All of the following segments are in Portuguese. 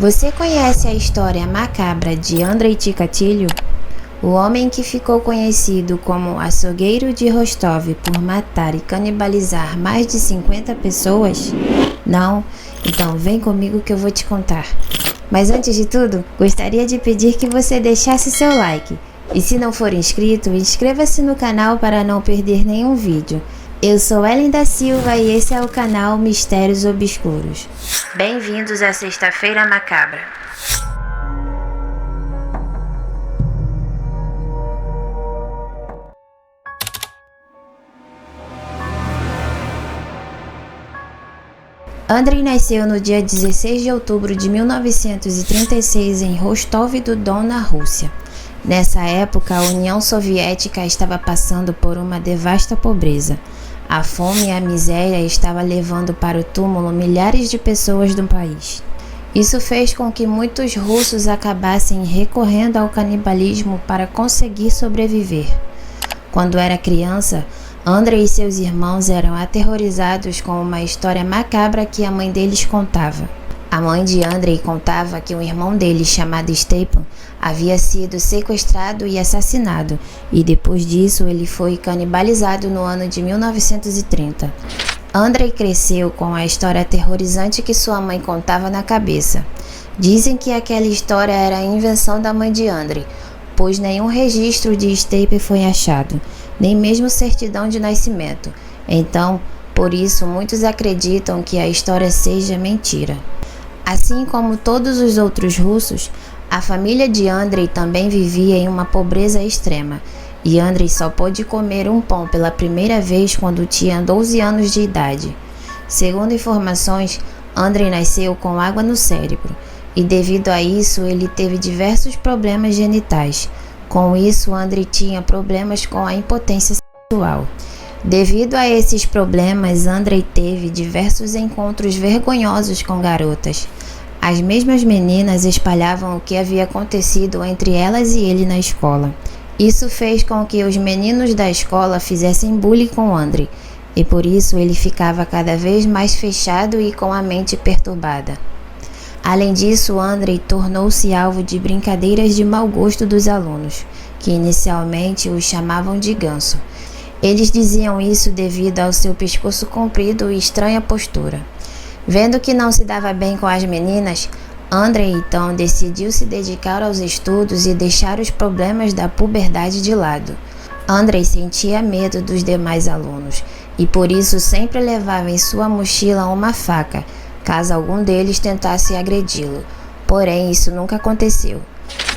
Você conhece a história macabra de Andrei Chikatilo? O homem que ficou conhecido como açougueiro de Rostov por matar e canibalizar mais de 50 pessoas? Não? Então vem comigo que eu vou te contar. Mas antes de tudo, gostaria de pedir que você deixasse seu like. E se não for inscrito, inscreva-se no canal para não perder nenhum vídeo. Eu sou Ellen da Silva e esse é o canal Mistérios Obscuros. Bem-vindos à Sexta-feira Macabra. Andrei nasceu no dia 16 de outubro de 1936 em Rostov-do-Don, na Rússia. Nessa época, a União Soviética estava passando por uma devasta pobreza. A fome e a miséria estavam levando para o túmulo milhares de pessoas do país. Isso fez com que muitos russos acabassem recorrendo ao canibalismo para conseguir sobreviver. Quando era criança, Andrei e seus irmãos eram aterrorizados com uma história macabra que a mãe deles contava. A mãe de Andrei contava que um irmão dele, chamado Stepan, havia sido sequestrado e assassinado, e depois disso ele foi canibalizado no ano de 1930. Andrei cresceu com a história aterrorizante que sua mãe contava na cabeça. Dizem que aquela história era a invenção da mãe de Andrei, pois nenhum registro de Stepan foi achado, nem mesmo certidão de nascimento. Então, por isso, muitos acreditam que a história seja mentira. Assim como todos os outros russos, a família de Andrei também vivia em uma pobreza extrema, e Andrei só pôde comer um pão pela primeira vez quando tinha 12 anos de idade. Segundo informações, Andrei nasceu com água no cérebro, e devido a isso ele teve diversos problemas genitais. Com isso, Andrei tinha problemas com a impotência sexual. Devido a esses problemas, Andrei teve diversos encontros vergonhosos com garotas. As mesmas meninas espalhavam o que havia acontecido entre elas e ele na escola. Isso fez com que os meninos da escola fizessem bullying com Andrei, e por isso ele ficava cada vez mais fechado e com a mente perturbada. Além disso, Andrei tornou-se alvo de brincadeiras de mau gosto dos alunos, que inicialmente o chamavam de ganso. Eles diziam isso devido ao seu pescoço comprido e estranha postura. Vendo que não se dava bem com as meninas, Andrei então decidiu se dedicar aos estudos e deixar os problemas da puberdade de lado. Andrei sentia medo dos demais alunos e por isso sempre levava em sua mochila uma faca, caso algum deles tentasse agredi-lo. Porém, isso nunca aconteceu.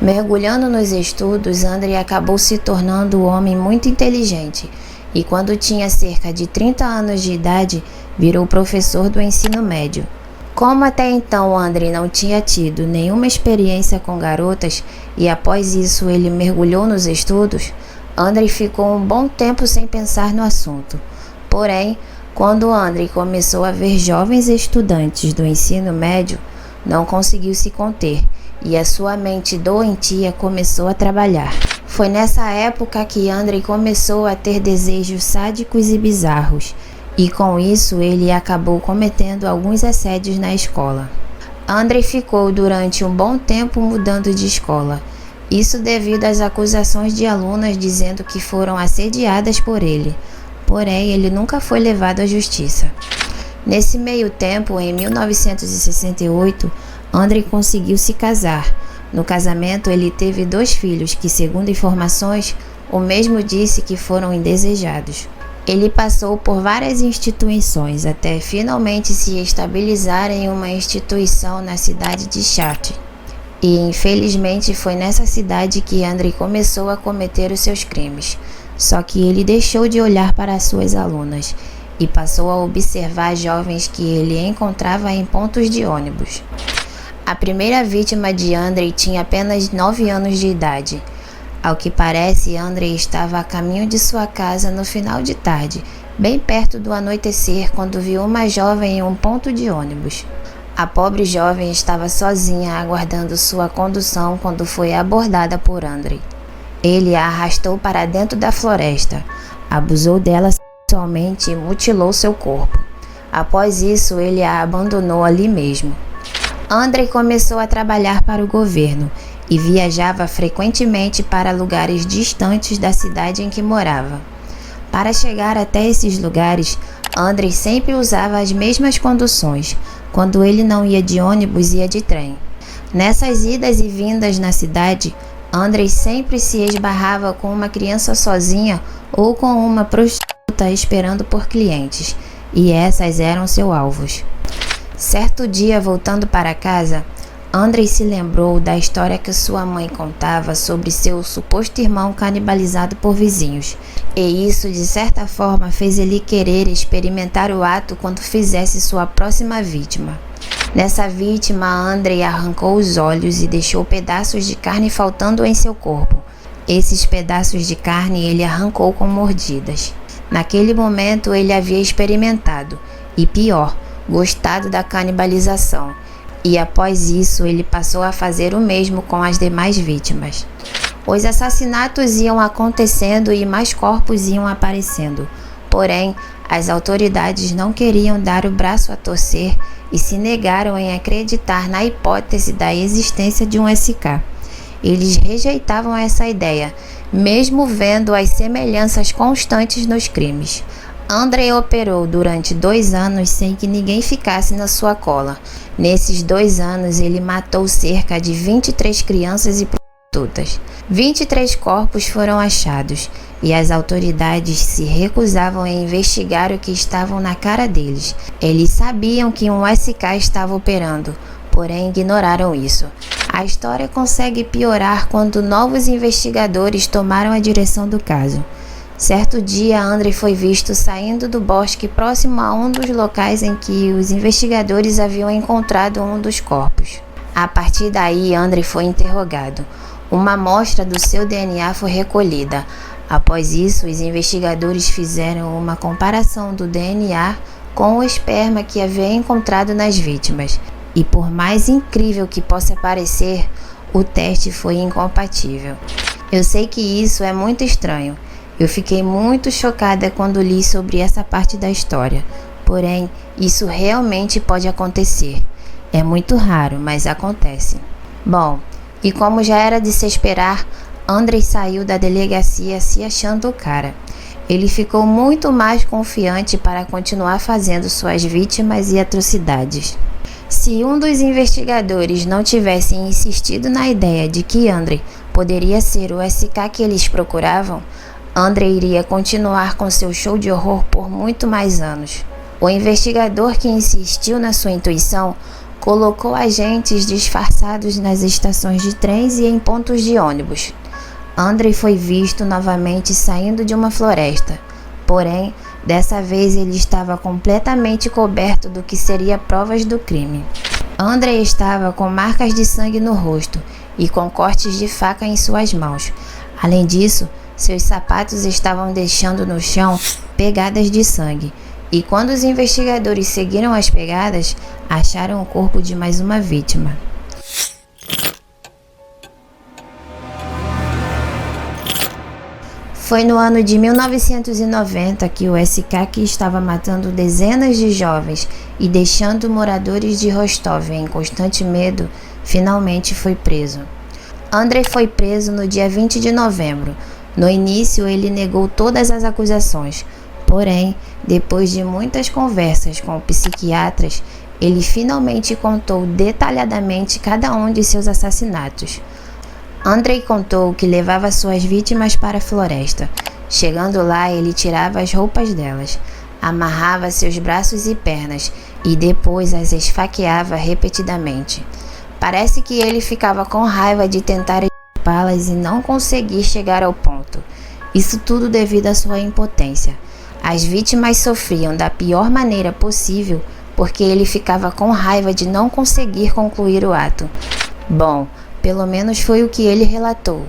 Mergulhando nos estudos, Andrei acabou se tornando um homem muito inteligente e quando tinha cerca de 30 anos de idade, virou professor do ensino médio. Como até então Andrei não tinha tido nenhuma experiência com garotas e após isso ele mergulhou nos estudos, Andrei ficou um bom tempo sem pensar no assunto. Porém, quando Andrei começou a ver jovens estudantes do ensino médio, não conseguiu se conter e a sua mente doentia começou a trabalhar. Foi nessa época que Andrei começou a ter desejos sádicos e bizarros, e com isso ele acabou cometendo alguns assédios na escola. Andrei ficou durante um bom tempo mudando de escola, isso devido às acusações de alunas dizendo que foram assediadas por ele, porém ele nunca foi levado à justiça. Nesse meio tempo, em 1968, Andrei conseguiu se casar. No casamento, ele teve 2 filhos que, segundo informações, o mesmo disse que foram indesejados. Ele passou por várias instituições até finalmente se estabilizar em uma instituição na cidade de Charty. E infelizmente foi nessa cidade que Andrei começou a cometer os seus crimes. Só que ele deixou de olhar para suas alunas e passou a observar jovens que ele encontrava em pontos de ônibus. A primeira vítima de Andrei tinha apenas 9 anos de idade. Ao que parece, Andrei estava a caminho de sua casa no final de tarde, bem perto do anoitecer, quando viu uma jovem em um ponto de ônibus. A pobre jovem estava sozinha aguardando sua condução quando foi abordada por Andrei. Ele a arrastou para dentro da floresta, abusou dela sexualmente e mutilou seu corpo. Após isso, ele a abandonou ali mesmo. Andrei começou a trabalhar para o governo e viajava frequentemente para lugares distantes da cidade em que morava. Para chegar até esses lugares, Andrei sempre usava as mesmas conduções. Quando ele não ia de ônibus, ia de trem. Nessas idas e vindas na cidade, Andrei sempre se esbarrava com uma criança sozinha ou com uma prostituta esperando por clientes, e essas eram seus alvos. Certo dia, voltando para casa, Andrei se lembrou da história que sua mãe contava sobre seu suposto irmão canibalizado por vizinhos, e isso de certa forma fez ele querer experimentar o ato quando fizesse sua próxima vítima. Nessa vítima, Andrei arrancou os olhos e deixou pedaços de carne faltando em seu corpo. Esses pedaços de carne ele arrancou com mordidas. Naquele momento ele havia experimentado, e pior, gostado da canibalização. E após isso ele passou a fazer o mesmo com as demais vítimas. Os assassinatos iam acontecendo e mais corpos iam aparecendo. Porém, as autoridades não queriam dar o braço a torcer e se negaram em acreditar na hipótese da existência de um SK. Eles rejeitavam essa ideia, mesmo vendo as semelhanças constantes nos crimes. Andrei operou durante 2 anos sem que ninguém ficasse na sua cola. Nesses 2 anos, ele matou cerca de 23 crianças e prostitutas. 23 corpos foram achados, e as autoridades se recusavam a investigar o que estavam na cara deles. Eles sabiam que um SK estava operando, porém ignoraram isso. A história consegue piorar quando novos investigadores tomaram a direção do caso. Certo dia, Andrei foi visto saindo do bosque próximo a um dos locais em que os investigadores haviam encontrado um dos corpos. A partir daí, Andrei foi interrogado. Uma amostra do seu DNA foi recolhida. Após isso, os investigadores fizeram uma comparação do DNA com o esperma que havia encontrado nas vítimas. E por mais incrível que possa parecer, o teste foi incompatível. Eu sei que isso é muito estranho. Eu fiquei muito chocada quando li sobre essa parte da história. Porém, isso realmente pode acontecer. É muito raro, mas acontece. Bom, e como já era de se esperar, Andrei saiu da delegacia se achando o cara. Ele ficou muito mais confiante para continuar fazendo suas vítimas e atrocidades. Se um dos investigadores não tivesse insistido na ideia de que Andrei poderia ser o SK que eles procuravam, Andrei iria continuar com seu show de horror por muito mais anos. O investigador que insistiu na sua intuição colocou agentes disfarçados nas estações de trens e em pontos de ônibus. Andrei foi visto novamente saindo de uma floresta, porém, dessa vez ele estava completamente coberto do que seria provas do crime. Andrei estava com marcas de sangue no rosto e com cortes de faca em suas mãos. Além disso, seus sapatos estavam deixando no chão pegadas de sangue. E quando os investigadores seguiram as pegadas, acharam o corpo de mais uma vítima. Foi no ano de 1990 que o SK, que estava matando dezenas de jovens e deixando moradores de Rostov em constante medo, finalmente foi preso. Andrei foi preso no dia 20 de novembro. No início, ele negou todas as acusações. Porém, depois de muitas conversas com psiquiatras, ele finalmente contou detalhadamente cada um de seus assassinatos. Andrei contou que levava suas vítimas para a floresta. Chegando lá, ele tirava as roupas delas, amarrava seus braços e pernas e depois as esfaqueava repetidamente. Parece que ele ficava com raiva de tentar escapá-las e não conseguir chegar ao ponto. Isso tudo devido à sua impotência. As vítimas sofriam da pior maneira possível porque ele ficava com raiva de não conseguir concluir o ato. Bom, pelo menos foi o que ele relatou.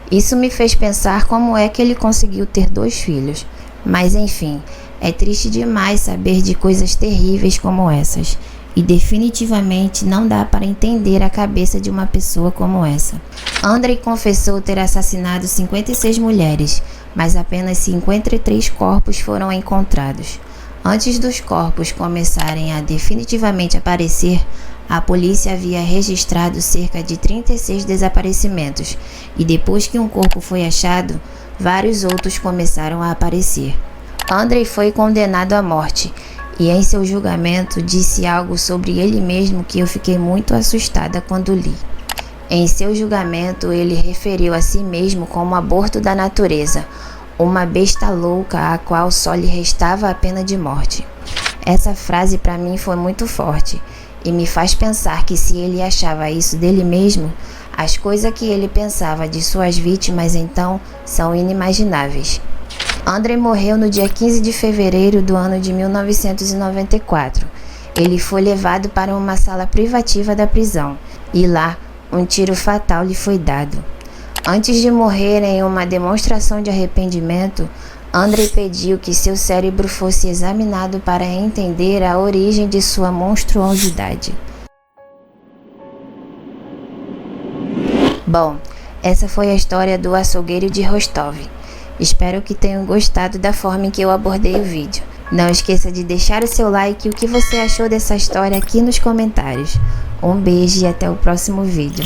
Isso me fez pensar como é que ele conseguiu ter 2 filhos. Mas enfim, é triste demais saber de coisas terríveis como essas. E definitivamente não dá para entender a cabeça de uma pessoa como essa. Andrei confessou ter assassinado 56 mulheres, mas apenas 53 corpos foram encontrados. Antes dos corpos começarem a definitivamente aparecer, A polícia havia registrado cerca de 36 desaparecimentos e depois que um corpo foi achado, vários outros começaram a aparecer. Andrei foi condenado à morte e em seu julgamento disse algo sobre ele mesmo que eu fiquei muito assustada quando li. Em seu julgamento, ele referiu a si mesmo como aborto da natureza, uma besta louca a qual só lhe restava a pena de morte. Essa frase para mim foi muito forte e me faz pensar que se ele achava isso dele mesmo, as coisas que ele pensava de suas vítimas então são inimagináveis. Andrei morreu no dia 15 de fevereiro do ano de 1994. Ele foi levado para uma sala privativa da prisão e lá um tiro fatal lhe foi dado. Antes de morrer em uma demonstração de arrependimento, Andrei pediu que seu cérebro fosse examinado para entender a origem de sua monstruosidade. Bom, essa foi a história do açougueiro de Rostov. Espero que tenham gostado da forma em que eu abordei o vídeo. Não esqueça de deixar o seu like e o que você achou dessa história aqui nos comentários. Um beijo e até o próximo vídeo.